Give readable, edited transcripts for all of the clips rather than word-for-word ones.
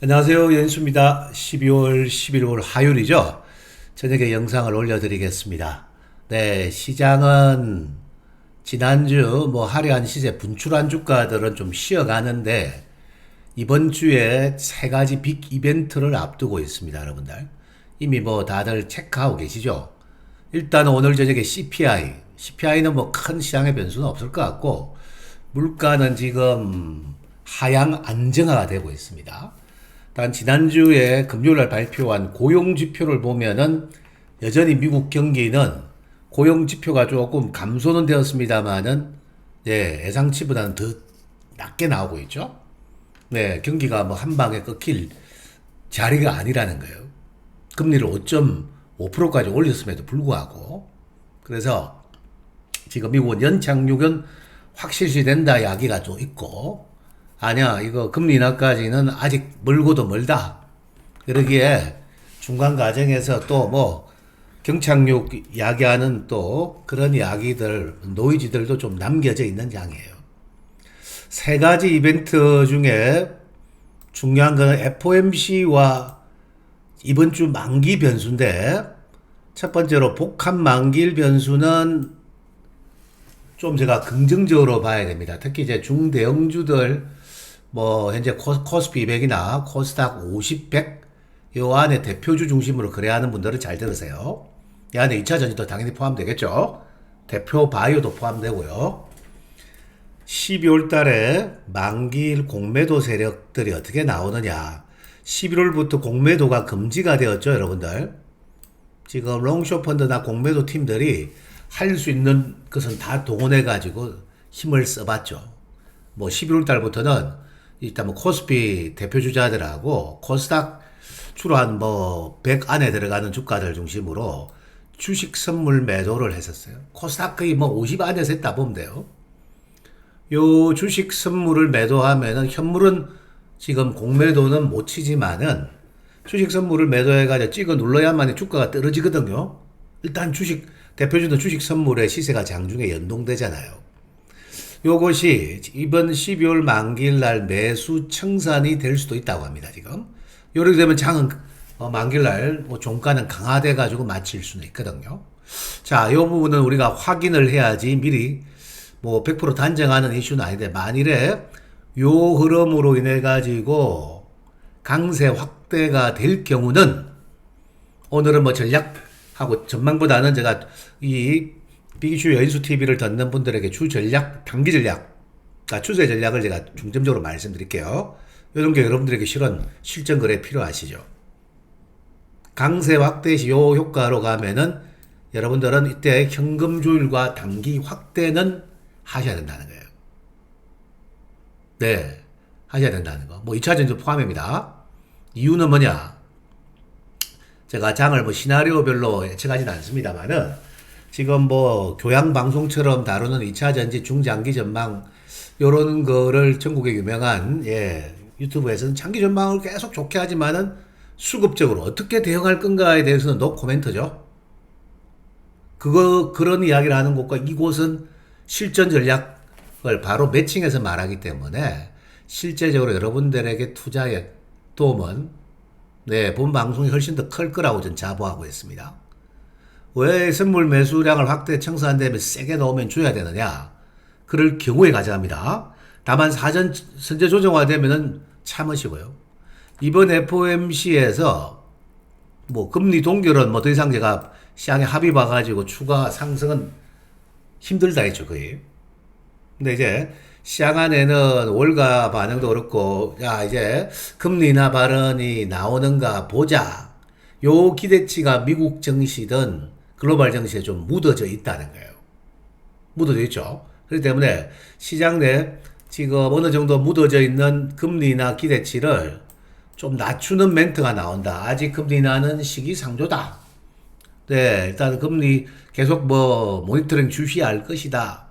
안녕하세요. 연수입니다. 12월 11일 화요일이죠. 저녁에 영상을 올려드리겠습니다. 네, 시장은 지난주 화려한 시세 분출한 주가들은 좀 쉬어가는데 이번 주에 세 가지 빅 이벤트를 앞두고 있습니다, 여러분들. 이미 다들 체크하고 계시죠? 일단 오늘 저녁에 CPI는 큰 시장의 변수는 없을 것 같고 물가는 지금 하향 안정화가 되고 있습니다. 단 지난주에 금요일날 발표한 고용지표를 보면은 여전히 미국 경기는 고용지표가 조금 감소는 되었습니다만은 예상치보다는 더 낮게 나오고 있죠. 네, 경기가 한 방에 꺾일 자리가 아니라는 거예요. 금리를 5.5%까지 올렸음에도 불구하고. 그래서 지금 미국은 연착륙은 확실시 된다 이야기가 좀 있고, 아니야, 이거 금리 인하까지는 아직 멀고도 멀다. 그러기에 중간 과정에서 또 경착륙 이야기하는 또 그런 이야기들, 노이즈들도 좀 남겨져 있는 장이에요. 세 가지 이벤트 중에 중요한 거는 FOMC와 이번 주 만기 변수인데, 첫 번째로 복합 만기일 변수는 좀 제가 긍정적으로 봐야 됩니다. 특히 이제 중대형주들, 현재 코스피 200이나 코스닥 50, 100, 요 안에 대표주 중심으로 거래하는 분들은 잘 들으세요. 이 안에 2차 전지도 당연히 포함되겠죠. 대표 바이오도 포함되고요. 12월 달에 만기일 공매도 세력들이 어떻게 나오느냐. 11월부터 공매도가 금지가 되었죠, 여러분들. 지금 롱숏 펀드나 공매도 팀들이 할 수 있는 것은 다 동원해가지고 힘을 써봤죠. 11월 달부터는 일단 코스피 대표주자들하고 코스닥 주로 한 100 안에 들어가는 주가들 중심으로 주식 선물 매도를 했었어요. 코스닥 거의 50 안에서 했다 보면 돼요. 요 주식 선물을 매도하면은 현물은 지금 공매도는 못 치지만은 주식 선물을 매도해가지고 찍어 눌러야만 주가가 떨어지거든요. 일단 대표주는 주식 선물의 시세가 장중에 연동되잖아요. 요것이 이번 12월 만기일 날 매수 청산이 될 수도 있다고 합니다, 지금. 이렇게 되면 장은, 만기일 날 종가는 강화돼 가지고 마칠 수는 있거든요. 자, 요 부분은 우리가 확인을 해야지 미리 100% 단정하는 이슈는 아닌데, 만일에 요 흐름으로 인해 가지고 강세 확대가 될 경우는 오늘은 전략하고 전망보다는 제가 이 빅이슈 여인수 TV를 듣는 분들에게 단기 전략, 추세 전략을 제가 중점적으로 말씀드릴게요. 이런 게 여러분들에게 실전 거래 필요하시죠. 강세 확대 시 요 효과로 가면은 여러분들은 이때 현금 조율과 단기 확대는 하셔야 된다는 거예요. 네, 하셔야 된다는 거. 2차 전지 포함입니다. 이유는 뭐냐? 제가 장을 시나리오별로 예측하지는 않습니다만은 지금 교양 방송처럼 다루는 2차 전지 중장기 전망 요런 거를 전국의 유명한 유튜브에서는 장기 전망을 계속 좋게 하지만은 수급적으로 어떻게 대응할 건가에 대해서는 노 코멘트죠. 그런 이야기를 하는 곳과 이곳은 실전 전략을 바로 매칭해서 말하기 때문에 실제적으로 여러분들에게 투자에 도움은 본 방송이 훨씬 더 클 거라고 저는 자부하고 있습니다. 왜 선물 매수량을 확대 청산 되면 세게 넣으면 줘야 되느냐? 그럴 경우에 가져갑니다. 다만 사전 선제 조정화되면은 참으시고요. 이번 FOMC에서 금리 동결은 더 이상 제가 시장에 합의 봐가지고 추가 상승은 힘들다 했죠, 거의. 근데 이제 시장 안에는 월가 반응도 그렇고, 이제 금리 인하 발언이 나오는가 보자. 요 기대치가 미국 증시든 글로벌 증시에 좀 묻어져 있다는 거예요. 묻어져 있죠. 그렇기 때문에 시장 내 지금 어느 정도 묻어져 있는 금리 인하 기대치를 좀 낮추는 멘트가 나온다. 아직 금리 인하는 시기상조다. 네, 일단 금리 계속 모니터링 주시할 것이다.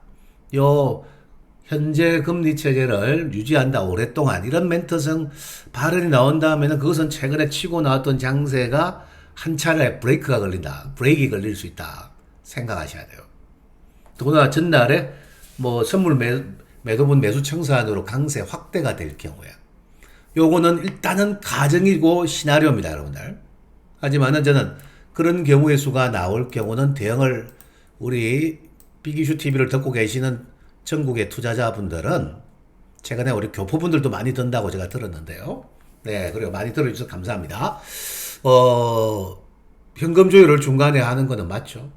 현재 금리 체제를 유지한다. 오랫동안. 이런 멘트성 발언이 나온다면 그것은 최근에 치고 나왔던 장세가 한 차례 브레이크가 걸릴 수 있다 생각하셔야 돼요. 더구나 전날에 선물 매도분 매수 청산으로 강세 확대가 될 경우에 요거는 일단은 가정이고 시나리오입니다, 여러분들. 하지만은 저는 그런 경우의 수가 나올 경우는 대응을 우리 비기슈 TV를 듣고 계시는 전국의 투자자분들은 최근에 우리 교포분들도 많이 든다고 제가 들었는데요. 네, 그리고 많이 들어주셔서 감사합니다. 현금 조율을 중간에 하는 거는 맞죠.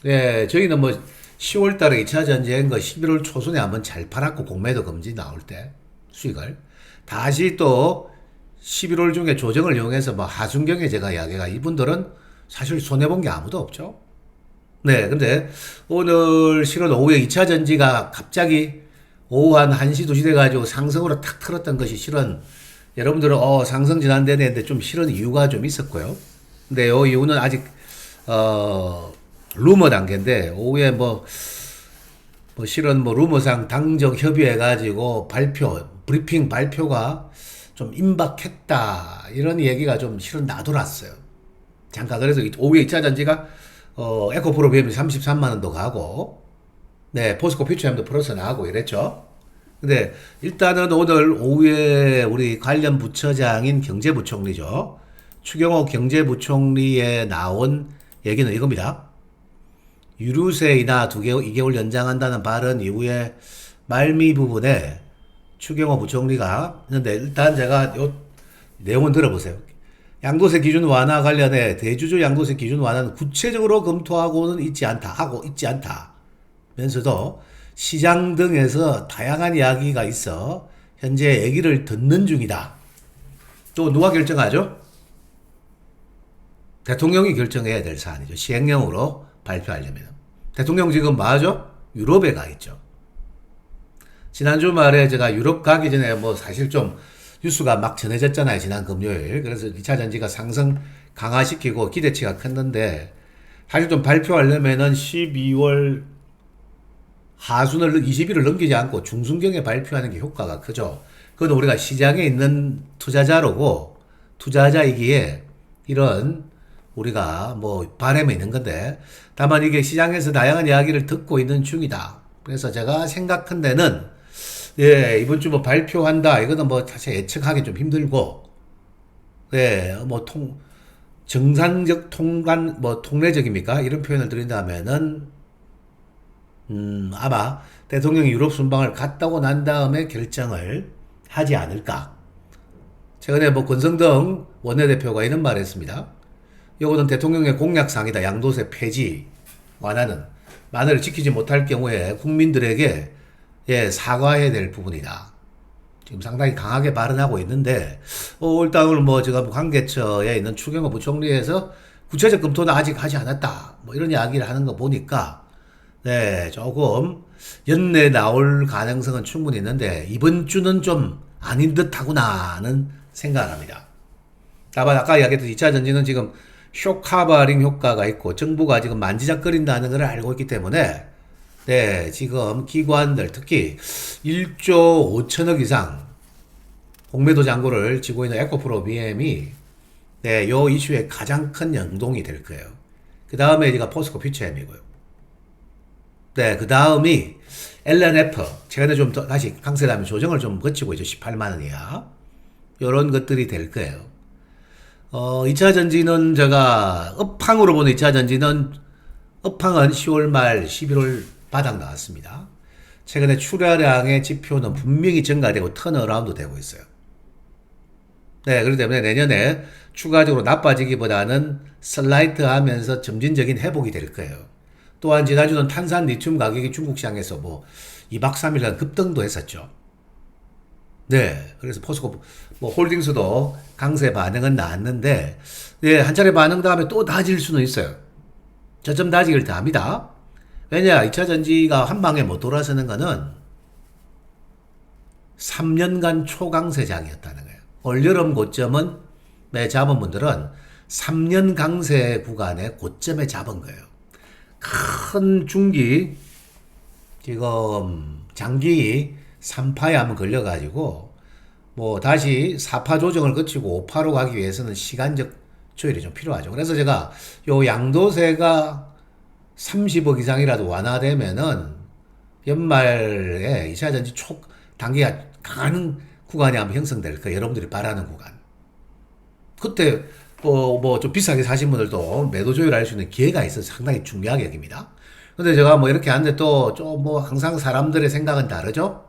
네, 저희는 뭐 10월 달에 2차 전지인 거 11월 초순에 한번 잘 팔았고 공매도 금지 나올 때 수익을 다시 또 11월 중에 조정을 이용해서 뭐 하순경에 제가 이야기가 이분들은 사실 손해본 게 아무도 없죠. 네, 근데 오늘 실은 오후에 2차 전지가 갑자기 오후 한 1시, 2시 돼가지고 상승으로 탁 틀었던 것이 실은 여러분들은 상승 지난대네 했는데 좀 실은 이유가 좀 있었고요. 근데 이 이유는 아직 루머 단계인데 오후에 뭐 실은 뭐 루머상 당정 협의해가지고 브리핑 발표가 좀 임박했다 이런 얘기가 좀 실은 나돌았어요. 잠깐 그래서 오후에 2차 전지가 에코프로 BM이 33만 원도 가고 네 포스코 퓨처엠도 플러스 나가고 이랬죠. 근데 일단은 오늘 오후에 우리 관련 부처장인 경제부총리죠. 추경호 경제부총리에 나온 얘기는 이겁니다. 유류세 인하 2개월 연장한다는 발언 이후에 말미 부분에 추경호 부총리가 했는데 일단 제가 요 내용은 들어보세요. 양도세 기준 완화 관련해 대주주 양도세 기준 완화는 구체적으로 검토하고는 하고 있지 않다. 면서도 시장 등에서 다양한 이야기가 있어 현재 얘기를 듣는 중이다. 또 누가 결정하죠? 대통령이 결정해야 될 사안이죠. 시행령으로 발표하려면. 대통령 지금 뭐하죠? 유럽에 가 있죠. 지난 주말에 제가 유럽 가기 전에 뭐 사실 좀 뉴스가 막 전해졌잖아요. 지난 금요일. 그래서 2차 전지가 상승 강화시키고 기대치가 컸는데 사실 좀 발표하려면은 12월 하순을 20일을 넘기지 않고 중순경에 발표하는 게 효과가 크죠. 그건 우리가 시장에 있는 투자자로고 투자자이기에 이런 우리가 뭐 바람에 있는 건데 다만 이게 시장에서 다양한 이야기를 듣고 있는 중이다. 그래서 제가 생각한 데는 예, 이번 주 뭐 발표한다. 이거는 뭐 사실 예측하기 좀 힘들고 예, 뭐 정상적 통례적입니까? 이런 표현을 드린다면은 아마 대통령이 유럽 순방을 갔다 오고 난 다음에 결정을 하지 않을까. 최근에 뭐 권성동 원내대표가 이런 말을 했습니다. 이거는 대통령의 공약상이다. 양도세 폐지 완화는 만을 지키지 못할 경우에 국민들에게 예, 사과해야 될 부분이다. 지금 상당히 강하게 발언하고 있는데 일단 오늘 뭐 지금 관계처에 있는 추경호 부총리에서 구체적 검토는 아직 하지 않았다. 뭐 이런 이야기를 하는 거 보니까 네, 조금 연내 나올 가능성은 충분히 있는데 이번 주는 좀 아닌 듯하구나는 생각을 합니다. 다만 아까 이야기했던 2차 전지는 지금 쇼카바링 효과가 있고 정부가 지금 만지작거린다는 걸 알고 있기 때문에 네, 지금 기관들 특히 1조 5천억 이상 공매도 잔고를 쥐고 있는 에코프로 BM이 네, 요 이슈에 가장 큰 연동이 될 거예요. 그 다음에 제가 포스코 퓨처엠이고요. 네, 그 다음이 LNF 최근에 좀 더 다시 강세라면 조정을 좀 거치고 있죠. 18만 원 이하 요런 것들이 될 거예요. 2차 전지는 제가 업황으로 보는 2차 전지는 업황은 10월 말 11월 바닥 나왔습니다. 최근에 출하량의 지표는 분명히 증가되고 턴어라운드 되고 있어요. 네, 그렇기 때문에 내년에 추가적으로 나빠지기보다는 슬라이트 하면서 점진적인 회복이 될 거예요. 또한 지난주는 탄산 리튬 가격이 중국 시장에서 뭐 2박 3일간 급등도 했었죠. 네, 그래서 포스코 뭐 홀딩스도 강세 반응은 나왔는데 네, 한 차례 반응 다음에 또 다질 수는 있어요. 저점 다지기를 다 합니다. 왜냐, 2차 전지가 한 방에 못 돌아서는 거는 3년간 초강세장이었다는 거예요. 올여름 고점은 매 잡은 분들은 3년 강세 구간의 고점에 잡은 거예요. 큰 중기 지금 장기 3파에 한번 걸려가지고 뭐 다시 4파 조정을 거치고 5파로 가기 위해서는 시간적 조율이 좀 필요하죠. 그래서 제가 요 양도세가 30억 이상이라도 완화되면은 연말에 2차 전지 단기가 구간이 한번 형성될 거예요. 여러분들이 바라는 구간. 그때 뭐 좀 비싸게 사신 분들도 매도 조율할 수 있는 기회가 있어서 상당히 중요하게 여깁니다. 근데 제가 뭐 이렇게 하는데 또 좀 뭐 항상 사람들의 생각은 다르죠?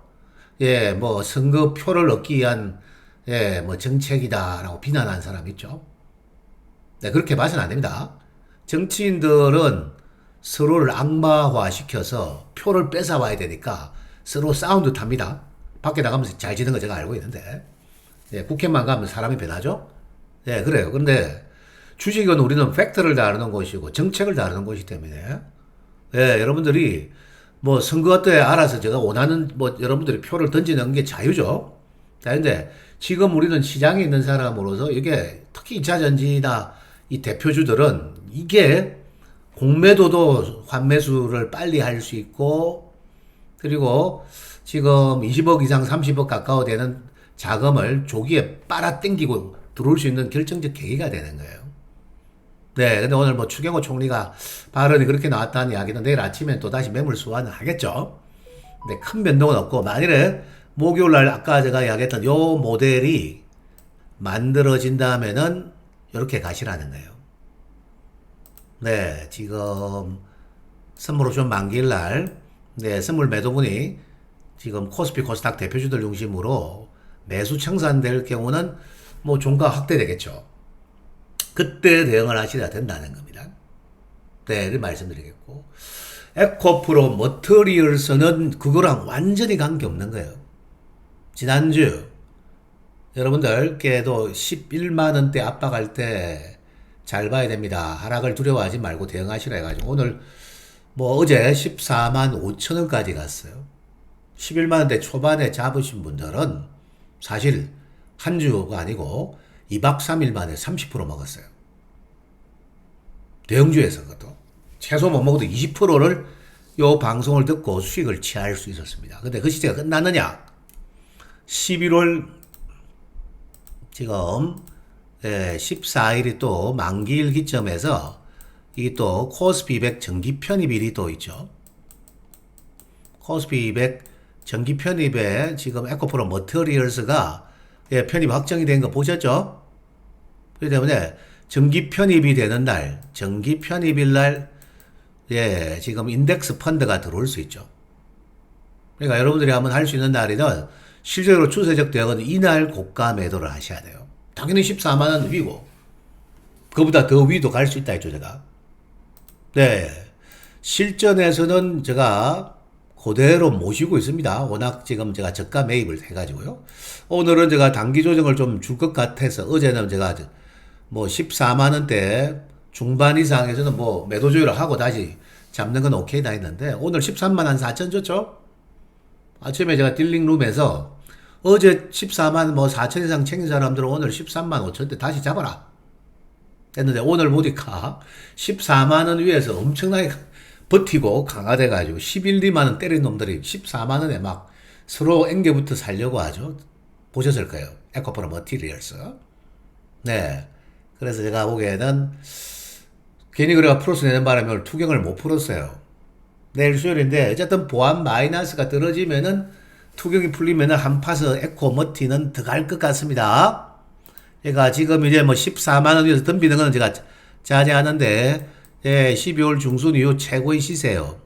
예, 뭐 선거표를 얻기 위한 예, 뭐 정책이다라고 비난하는 사람 있죠. 네, 그렇게 봐서는 안 됩니다. 정치인들은 서로를 악마화 시켜서 표를 뺏어와야 되니까 서로 사운드 탑니다. 밖에 나가면서 잘 지는 거 제가 알고 있는데. 예, 국회만 가면 사람이 변하죠? 예, 그래요. 그런데 주식은 우리는 팩트를 다루는 곳이고 정책을 다루는 곳이기 때문에 예, 여러분들이 뭐 선거 때 알아서 제가 원하는 뭐 여러분들이 표를 던지는 게 자유죠. 자, 근데 지금 우리는 시장에 있는 사람으로서 이게 특히 2차전지나 이 대표주들은 이게 공매도도 환매수를 빨리 할 수 있고 그리고 지금 20억 이상 30억 가까워 되는 자금을 조기에 빨아당기고 들어올 수 있는 결정적 계기가 되는 거예요. 네, 근데 오늘 뭐 추경호 총리가 발언이 그렇게 나왔다는 이야기는 내일 아침에 또 다시 매물 소환을 하겠죠. 근데 큰 변동은 없고 만일에 목요일 날 아까 제가 이야기했던 요 모델이 만들어진다면은 이렇게 가시라는 거예요. 네, 지금 선물 옵션 만기일 날 네, 선물 매도분이 지금 코스피 코스닥 대표주들 중심으로 매수 청산될 경우는 뭐 종가 확대되겠죠. 그때 대응을 하셔야 된다는 겁니다. 네, 이렇게 말씀드리겠고. 에코프로 머터리얼스는 그거랑 완전히 관계없는 거예요. 지난주 여러분들께도 11만원대 압박할 때 잘 봐야 됩니다. 하락을 두려워하지 말고 대응하시라 해가지고 오늘 뭐 어제 14만 5천원까지 갔어요. 11만원대 초반에 잡으신 분들은 사실 한 주가 아니고 2박 3일 만에 30% 먹었어요. 대형주에서 그것도. 최소 못 먹어도 20%를 요 방송을 듣고 수익을 취할 수 있었습니다. 근데 그 시대가 끝났느냐? 11월 지금 14일이 또 만기일 기점에서 이 또 코스피 200 정기 편입일이 또 있죠. 코스피 200 정기 편입에 지금 에코프로 머터리얼스가 편입 확정이 된 거 보셨죠? 그렇기 때문에 정기 편입이 되는 날, 정기 편입일 날, 지금 인덱스 펀드가 들어올 수 있죠. 그러니까 여러분들이 한번 할 수 있는 날이든 실제로 추세적 대응은 이날 고가 매도를 하셔야 돼요. 당연히 14만원 위고, 그보다 더 위도 갈 수 있다 했죠, 제가. 네. 실전에서는 제가 그대로 모시고 있습니다. 워낙 지금 제가 저가 매입을 해가지고요. 오늘은 제가 단기 조정을 좀 줄 것 같아서 어제는 제가 뭐 14만원대 중반 이상에서는 뭐 매도 조율을 하고 다시 잡는 건 오케이다 했는데 오늘 13만 4천 줬죠? 아침에 제가 딜링룸에서 어제 14만 뭐 4천 이상 챙긴 사람들은 오늘 13만 5천대 다시 잡아라 했는데 오늘 보니까 14만원 위에서 엄청나게 버티고 강화돼가지고 11, 2만원 때린 놈들이 14만원에 막 서로 앵겨부터 살려고 하죠. 보셨을 거예요. 에코프로 머티리얼스. 네. 그래서 제가 보기에는 괜히 그래가 플러스 내는 바람에 오늘 투경을 못 풀었어요. 내일 수요일인데 어쨌든 보안 마이너스가 떨어지면은 투경이 풀리면은 한파서 에코 머티는 더 갈 것 같습니다. 그러니까 지금 이제 뭐 14만원 위에서 덤비는 거는 제가 자제하는데 12월 중순 이후 최고의 시세요.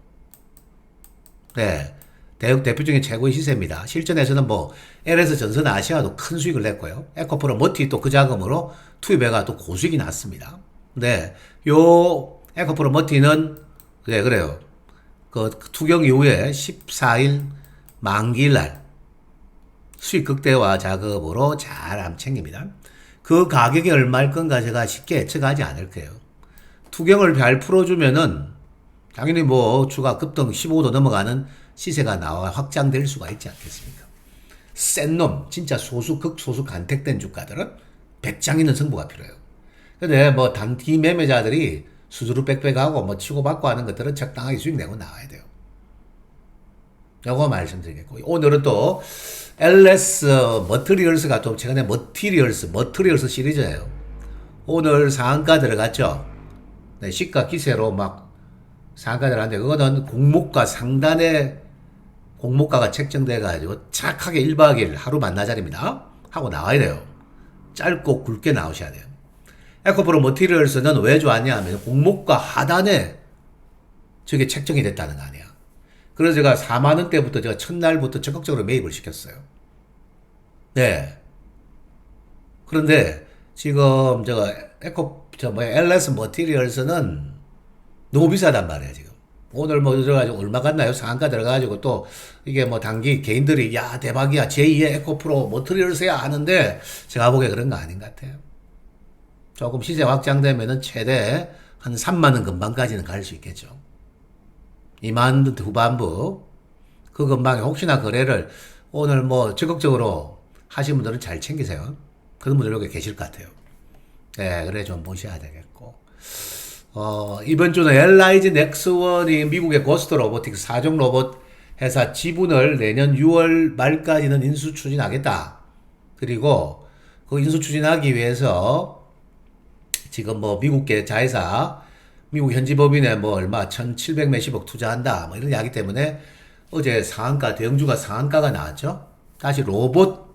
네. 대표 중에 최고의 시세입니다. 실전에서는 뭐 LS 전선 아시아도 큰 수익을 냈고요. 에코프로 머티 또 그 자금으로 투입해가 또 고수익이 났습니다. 네. 요 에코프로 머티는 네, 그래요. 그 투경 이후에 14일 만기일 날 수익 극대화 작업으로 잘 챙깁니다. 그 가격이 얼마일 건가 제가 쉽게 예측하지 않을 거예요. 투경을 잘 풀어주면은 당연히 뭐 주가 급등 15도 넘어가는 시세가 나와 확장될 수가 있지 않겠습니까? 센 놈, 진짜 소수, 극소수 간택된 주가들은 배짱 있는 승부가 필요해요. 근데 뭐 단기 매매자들이 수두룩 빽빽하고 뭐 치고받고 하는 것들은 적당하게 수익 내고 나와야 돼요. 요거 말씀드리겠고. 오늘은 또 LS 머티리얼스가 또 최근에 머티리얼스 시리즈예요. 오늘 상한가 들어갔죠. 네, 시가 기세로 막 상한가 들어갔는데 그거는 공모가 상단에 공모가가 책정돼가지고 착하게 1박 2일 하루 만나자리입니다. 하고 나와야 돼요. 짧고 굵게 나오셔야 돼요. 에코프로 머티리얼스는 왜 좋았냐 하면 공모가 하단에 저게 책정이 됐다는 거 아니야. 그래서 제가 4만원대부터 제가 첫날부터 적극적으로 매입을 시켰어요. 네. 그런데 지금 제가 LS 머티리얼스는 너무 비싸단 말이에요, 지금. 오늘 뭐 들어가지고 얼마 갔나요? 상한가 들어가가지고 또 이게 뭐 단기 개인들이 야 대박이야 제2의 에코프로 머티리얼스야 하는데 제가 보기에 그런 거 아닌 것 같아요. 조금 시세 확장되면은 최대 한 3만원 근방까지는 갈 수 있겠죠. 2만원 후반부 그 근방에 혹시나 거래를 오늘 뭐 적극적으로 하신 분들은 잘 챙기세요. 그런 분들 여기 계실 것 같아요. 네, 그래 좀 보셔야 되겠고. 이번 주는 LIG 넥스원이 미국의 고스트 로보틱스 4종 로봇 회사 지분을 내년 6월 말까지는 인수 추진하겠다. 그리고 그 인수 추진하기 위해서 지금 뭐 미국계 자회사, 미국 현지 법인에 뭐 얼마 1,700 몇십억 투자한다. 뭐 이런 이야기 때문에 어제 상한가, 대형주가 상한가가 나왔죠. 다시 로봇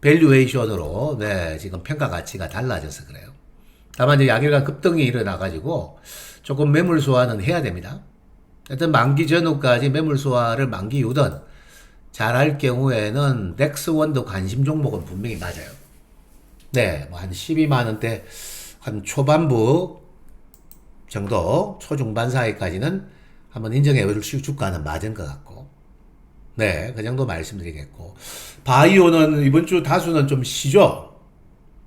밸류에이션으로 네, 지금 평가 가치가 달라져서 그래요. 다만 이제 약일간 급등이 일어나가지고 조금 매물 소화는 해야 됩니다. 하여튼 만기 전후까지 매물 소화를 만기 이후든 잘할 경우에는 넥스원도 관심 종목은 분명히 맞아요. 네, 뭐 한 12만원대 한 초반부 정도 초중반 사이까지는 한번 인정해 줄 주가는 맞은 것 같고 네, 그 정도 말씀드리겠고 바이오는 이번 주 다수는 좀 쉬죠.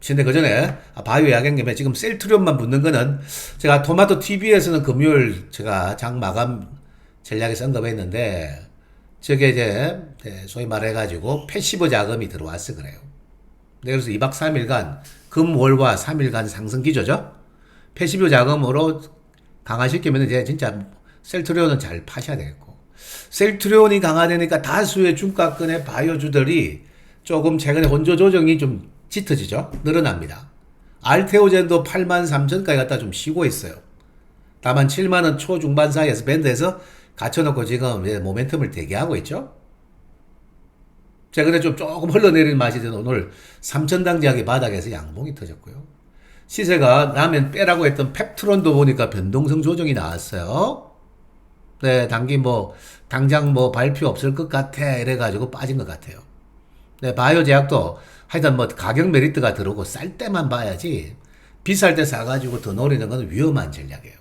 근데 그 전에 바이오 약한 김에 지금 셀트리온만 붙는 거는 제가 토마토 TV에서는 금요일 제가 장 마감 전략에서 언급했는데 저게 이제 소위 말해가지고 패시브 자금이 들어와서 그래요. 그래서 2박 3일간 금, 월과 3일간 상승 기조죠. 패시브 자금으로 강화시키면 이제 진짜 셀트리온은 잘 파셔야 되겠고 셀트리온이 강화되니까 다수의 중가권의 바이오주들이 조금 최근에 혼조 조정이 좀 짙어지죠. 늘어납니다. 알테오젠도 83,000까지 갔다 좀 쉬고 있어요. 다만 7만원 초중반 사이에서 밴드에서 갇혀놓고 지금 모멘텀을 대기하고 있죠. 최근에 좀 조금 흘러내리는 맛이 드는 오늘 3,000당지하게 바닥에서 양봉이 터졌고요. 시세가 라면 빼라고 했던 펩트론도 보니까 변동성 조정이 나왔어요. 네, 당장 발표 없을 것 같아. 이래가지고 빠진 것 같아요. 네, 바이오 제약도 하여튼 가격 메리트가 들어오고 쌀 때만 봐야지 비쌀 때 사가지고 더 노리는 건 위험한 전략이에요.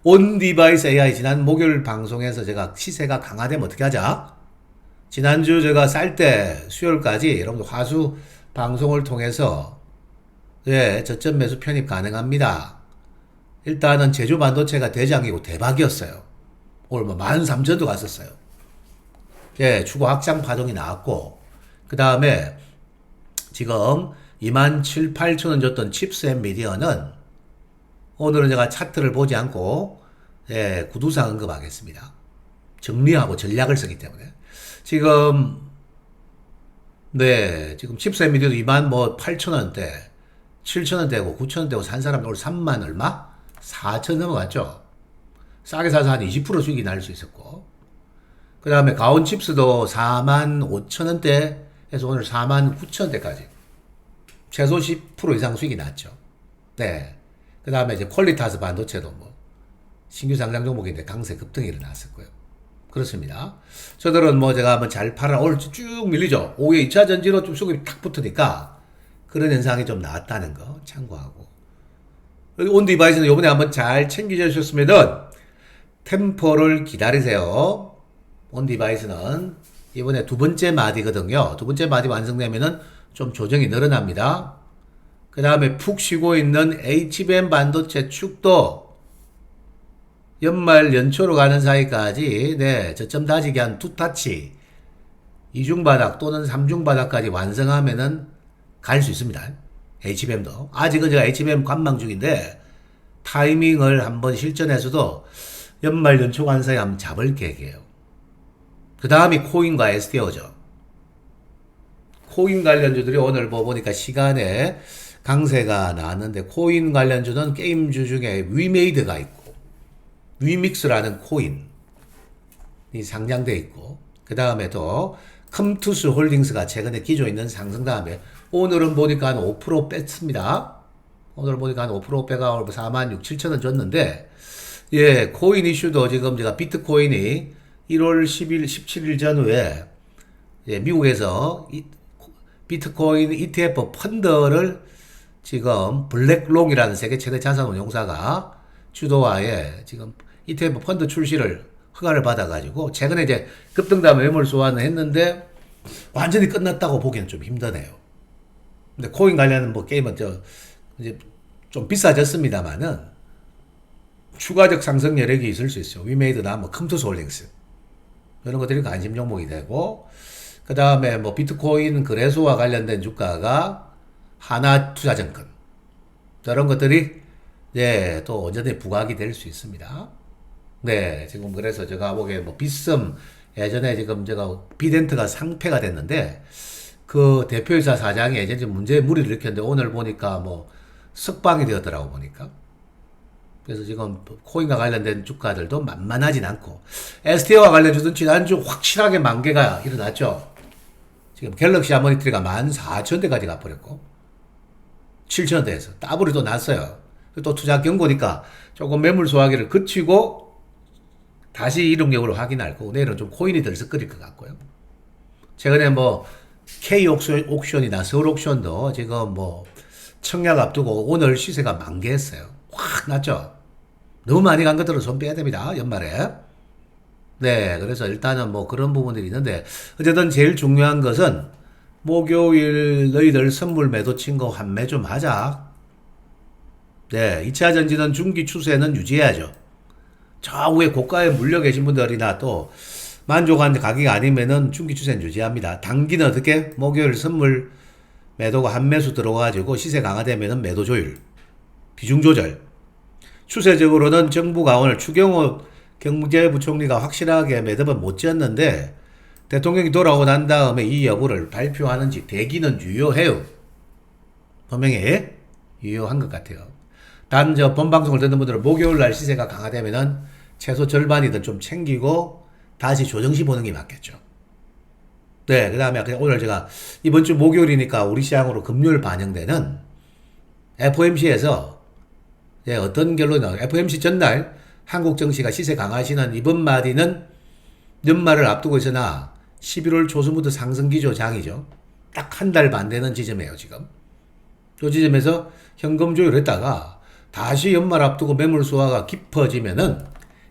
온디바이스 AI 지난 목요일 방송에서 제가 시세가 강화되면 어떻게 하자? 지난주 제가 쌀 때 수요일까지 여러분들 화수 방송을 통해서 예, 저점 매수 편입 가능합니다. 일단은 제주 반도체가 대장이고 대박이었어요. 오늘 13,000도 갔었어요. 예, 추가 확장 파동이 나왔고 그 다음에 지금 27,000, 8,000원 줬던 칩스 앤 미디어는 오늘은 제가 차트를 보지 않고 예, 구두상 언급하겠습니다. 정리하고 전략을 쓰기 때문에 지금 칩스 앤 미디어도 28,000원대 7,000원대고 9,000원대고 산 사람 오늘 3만 얼마? 4,000 넘어갔죠. 싸게 사서 한 20% 수익이 날 수 있었고 그 다음에 가온 칩스도 45,000원대에서 오늘 49,000원대까지 최소 10% 이상 수익이 났죠. 네. 그 다음에 이제 퀄리타스 반도체도 신규 상장 종목인데 강세 급등이 일어났었고요. 그렇습니다. 저들은 제가 한번 잘 팔아 오늘 쭉 밀리죠. 오후에 2차 전지로 좀 수급이 탁 붙으니까 그런 현상이 좀 나왔다는 거 참고하고 온디바이스는 요번에 한번 잘 챙겨주셨으면은 템포를 기다리세요. 온디바이스는 이번에 두 번째 마디거든요. 두 번째 마디 완성되면은 좀 조정이 늘어납니다. 그 다음에 푹 쉬고 있는 HBM 반도체 축도 연말 연초로 가는 사이까지 저점 다지기 한 두 타치 2중 바닥 또는 3중 바닥까지 완성하면은 갈 수 있습니다. HBM도 아직은 제가 HBM 관망 중인데 타이밍을 한번 실전에서도 연말 연초 간 사이 한번 잡을 계획이에요. 그 다음이 코인과 STO죠. 코인 관련주들이 오늘 보니까 시간에 강세가 나왔는데 코인 관련주는 게임주 중에 위메이드가 있고 위믹스라는 코인이 상장돼 있고 그 다음에 또 컴투스 홀딩스가 최근에 기조 있는 상승 다음에 오늘은 보니까 한 5% 뺐습니다. 오늘 보니까 한 5% 빼가 4만 6, 7천 원 줬는데, 예, 코인 이슈도 지금 제가 비트코인이 1월 10일, 17일 전후에 예, 미국에서 비트코인 ETF 펀드를 지금 블랙롱이라는 세계 최대 자산운용사가 주도하에 지금 ETF 펀드 출시를 허가를 받아가지고 최근에 이제 급등담 매물 소환을 했는데 완전히 끝났다고 보기엔 좀 힘드네요. 근데 코인 관련 뭐 게임은 이제 좀 비싸졌습니다만은 추가적 상승 여력이 있을 수 있어요. 위메이드나 뭐 컴투스 홀딩스 이런 것들이 관심 종목이 되고 그 다음에 뭐 비트코인 거래소와 관련된 주가가 하나투자증권 이런 것들이 예, 또 언제든지 부각이 될 수 있습니다. 네, 지금 그래서 제가 보기에 뭐 빗썸 예전에 지금 제가 비덴트가 상폐가 됐는데 그 대표이사 사장이 예전에 문제에 무리를 일으켰는데 오늘 보니까 뭐 석방이 되었더라고 보니까. 그래서 지금 코인과 관련된 주가들도 만만하진 않고 ST와 관련 주든 지난주 확실하게 만개가 일어났죠. 지금 갤럭시 하모니트리가 14,000대까지 가버렸고 7,000원대에서 더블이 또 났어요. 또 투자 경고니까 조금 매물 소화기를 그치고 다시 이동력으로 확인할 거고 내일은 좀 코인이 들썩거릴 것 같고요. 최근에 뭐 K 옥션이나 서울 옥션도 지금 뭐 청약 앞두고 오늘 시세가 만개했어요. 확 났죠. 너무 많이 간 것들은 손 빼야 됩니다. 연말에. 네, 그래서 일단은 뭐 그런 부분들이 있는데 어쨌든 제일 중요한 것은 목요일 너희들 선물 매도 친 거 환매 좀 하자. 네, 2차 전지는 중기 추세는 유지해야죠. 저 위에 고가에 물려 계신 분들이나 또 만족한 가격이 아니면은 중기 추세는 유지합니다. 단기는 어떻게? 목요일 선물 매도가 한 매수 들어가지고 시세 강화되면은 매도 조율, 비중 조절. 추세적으로는 정부가 오늘 추경호 경제부총리가 확실하게 매듭은 못 지었는데 대통령이 돌아오고 난 다음에 이 여부를 발표하는지 대기는 유효해요. 분명히 유효한 것 같아요. 단 본방송을 듣는 분들은 목요일 날 시세가 강화되면은 최소 절반이든 좀 챙기고 다시 조정시 보는 게 맞겠죠. 네, 그 다음에 오늘 제가 이번 주 목요일이니까 우리 시장으로 금요일 반영되는 FOMC에서 예, 어떤 결론이 FOMC 전날 한국 증시가 시세 강하시는 이번 마디는 연말을 앞두고 있으나 11월 초순부터 상승 기조 장이죠. 딱 한 달 반 되는 지점이에요, 지금. 이 지점에서 현금 조율했다가 다시 연말 앞두고 매물 소화가 깊어지면은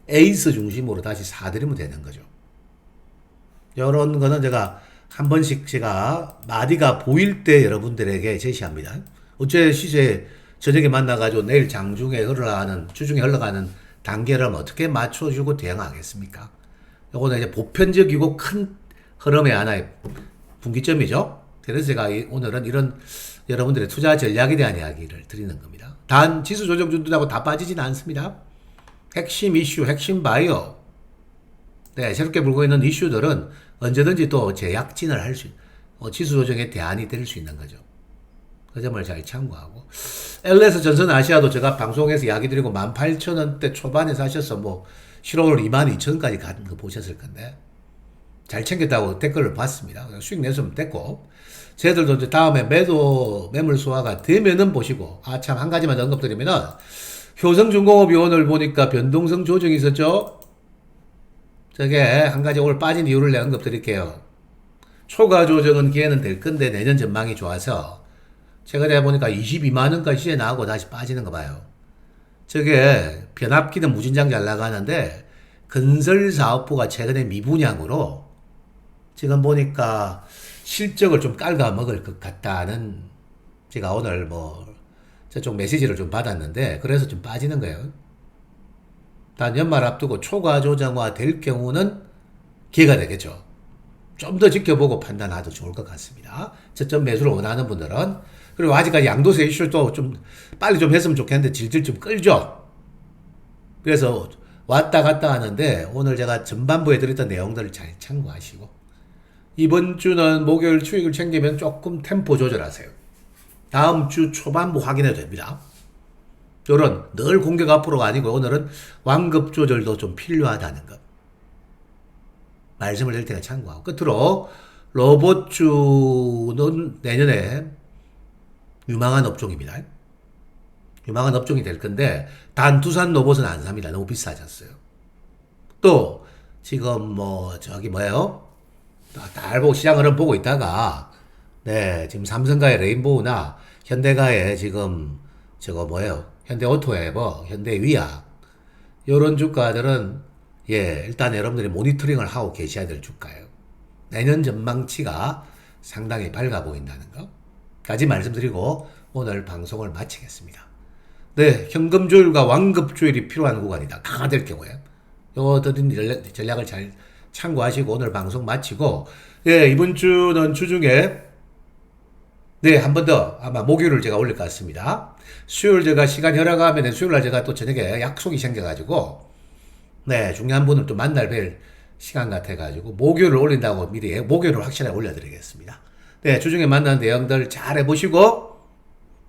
에이스 중심으로 다시 사들이면 되는 거죠. 이런 거는 제가 한 번씩 제가 마디가 보일 때 여러분들에게 제시합니다. 어째 시세 저녁에 만나가지고 내일 장중에 흘러가는, 주중에 흘러가는 단계를 어떻게 맞춰주고 대응하겠습니까? 이거는 이제 보편적이고 큰 흐름의 하나의 분기점이죠. 그래서 제가 오늘은 이런 여러분들의 투자 전략에 대한 이야기를 드리는 겁니다. 단 지수 조정 준다고 다 빠지지는 않습니다. 핵심 이슈, 핵심 바이오, 네, 새롭게 불고 있는 이슈들은 언제든지 또 재약진을 할 수, 지수 조정의 대안이 될 수 있는 거죠. 그 점을 잘 참고하고. LS 전선 아시아도 제가 방송에서 이야기 드리고 18,000원대 초반에 사셔서 뭐 15월 22,000원까지 간 거 보셨을 건데 잘 챙겼다고 댓글을 봤습니다. 수익 냈으면 됐고 저희들도 이제 다음에 매물 소화가 되면은 보시고 참 한 가지만 더 언급드리면은 효성중공업이 오늘 보니까 변동성 조정이 있었죠. 저게 한 가지 오늘 빠진 이유를 내가 언급드릴게요. 초과 조정은 기회는 될 건데 내년 전망이 좋아서 최근에 보니까 22만원까지 시세 나오고 다시 빠지는 거 봐요. 저게 변압기는 무진장 잘 나가는데 건설사업부가 최근에 미분양으로 지금 보니까 실적을 좀 깔아먹을 것 같다는 제가 오늘 뭐 저쪽 메시지를 좀 받았는데 그래서 좀 빠지는 거예요. 단 연말 앞두고 초과 조정화 될 경우는 기회가 되겠죠. 좀 더 지켜보고 판단하도 좋을 것 같습니다. 저점 매수를 원하는 분들은. 그리고 아직까지 양도세 이슈도 좀 빨리 좀 했으면 좋겠는데 질질 좀 끌죠. 그래서 왔다 갔다 하는데 오늘 제가 전반부에 드렸던 내용들을 잘 참고하시고 이번 주는 목요일 수익을 챙기면 조금 템포 조절하세요. 다음 주 초반부 확인해도 됩니다. 요런 늘 공격 앞으로가 아니고 오늘은 완급 조절도 좀 필요하다는 것 말씀을 드릴 테니까 참고하고. 끝으로 로봇주는 내년에 유망한 업종입니다. 유망한 업종이 될 건데 단 두산 로봇은 안 삽니다. 너무 비싸졌어요. 또 지금 뭐 저기 뭐예요? 달보 시장을 보고 있다가 네 지금 삼성가의 레인보우나 현대가의 지금 저거 뭐예요? 현대오토에버, 현대위아 요런 주가들은 예 일단 여러분들이 모니터링을 하고 계셔야 될 주가예요. 내년 전망치가 상당히 밝아 보인다는 거까지 말씀드리고 오늘 방송을 마치겠습니다. 네, 현금 조율과 완급 조율이 필요한 구간이다. 강화될 경우에. 요들은 전략을 잘 참고하시고 오늘 방송 마치고, 예, 이번 주는 주중에, 네, 한 번 더 아마 목요일을 제가 올릴 것 같습니다. 수요일 제가 시간 허락하면 수요일날 제가 또 저녁에 약속이 생겨가지고, 네, 중요한 분을 또 만날 뵐 시간 같아가지고, 목요일을 올린다고 미리 목요일을 확실하게 올려드리겠습니다. 네, 주중에 만난 내용들 잘 해보시고,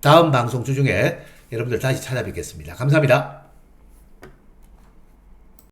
다음 방송 주중에 여러분들 다시 찾아뵙겠습니다. 감사합니다.